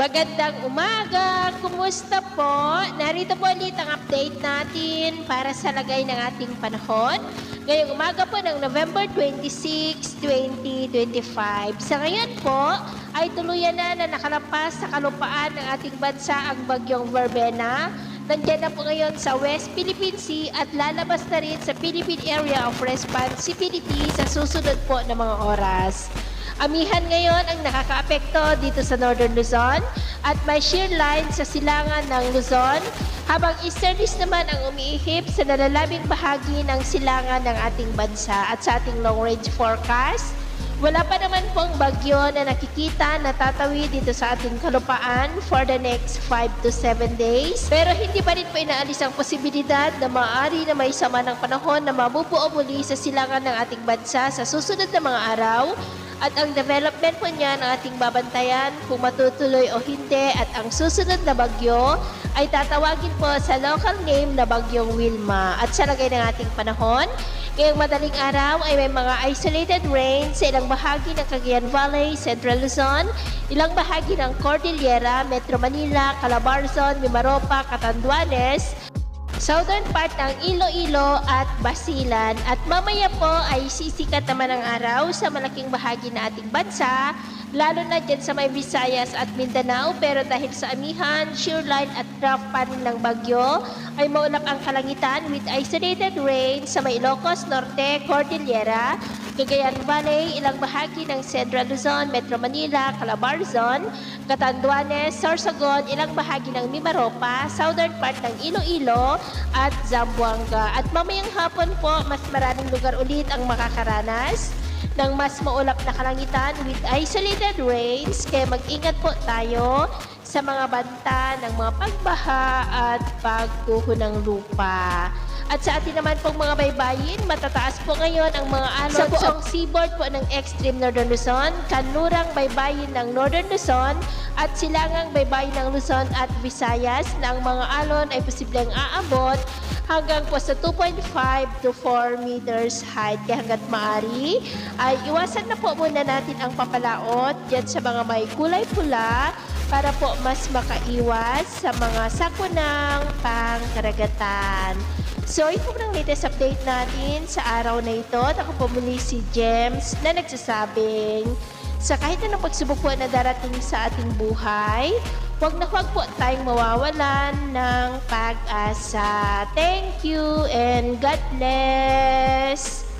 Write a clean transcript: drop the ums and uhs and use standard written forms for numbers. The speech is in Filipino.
Magandang umaga! Kumusta po? Narito po ulit ang update natin para sa lagay ng ating panahon. Ngayong umaga po ng November 26, 2025. Sa ngayon po ay tuluyan na nakalampas sa kalupaan ng ating bansa ang bagyong Verbena. Nandiyan na po ngayon sa West Philippine Sea at lalabas na rin sa Philippine Area of Responsibility sa susunod po na mga oras. Amihan ngayon ang nakakaapekto dito sa Northern Luzon at may shear line sa silangan ng Luzon, habang easterlies naman ang umiihip sa nalalabing bahagi ng silangan ng ating bansa. At sa ating long-range forecast, wala pa naman pong bagyo na nakikita na tatawid dito sa ating kalupaan for the next 5 to 7 days. Pero hindi pa rin po inaalis ang posibilidad na maaari na may sama ng panahon na mabubuo muli sa silangan ng ating bansa sa susunod na mga araw. At ang development po niya ng ating babantayan kung matutuloy o hindi, at ang susunod na bagyo ay tatawagin po sa local name na Bagyong Wilma. At sa lagay ng ating panahon, ngayong madaling araw ay may mga isolated rain sa ilang bahagi ng Cagayan Valley, Central Luzon, ilang bahagi ng Cordillera, Metro Manila, Calabarzon, Mimaropa, Catanduanes, southern part ng Iloilo at Basilan. At mamaya po ay sisikat naman ang araw sa malaking bahagi na ating bansa, lalo na dyan sa may Visayas at Mindanao. Pero dahil sa amihan, shear line at trough pattern ng bagyo, ay maulap ang kalangitan with isolated rain sa may Ilocos Norte, Cordillera, Cagayan Valley, ilang bahagi ng Central Luzon, Metro Manila, Calabarzon, Catanduanes, Sorsogon, ilang bahagi ng Mimaropa, southern part ng Iloilo at Zamboanga. At mamayang hapon po, mas maraming lugar ulit ang makakaranas ng mas maulap na kalangitan with isolated rains, kaya mag-ingat po tayo sa mga banta ng mga pagbaha at pagguho ng lupa. At sa atin naman pong mga baybayin, matataas po ngayon ang mga alon sa buong seaboard po ng extreme Northern Luzon, kanlurang baybayin ng Northern Luzon at silangang baybayin ng Luzon at Visayas, na ang mga alon ay posibleng aabot hanggang po sa 2.5 to 4 meters height. Kaya hanggat maaari ay iwasan na po muna natin ang papalaot dyan sa mga may kulay pula para po mas makaiwas sa mga sakunang pangkaragatan. So, ito po ng latest update natin sa araw na ito. At ako po muli si James na nagsasabing sa kahit anong pagsubok po na darating sa ating buhay, huwag na huwag po tayong mawawalan ng pag-asa. Thank you and God bless!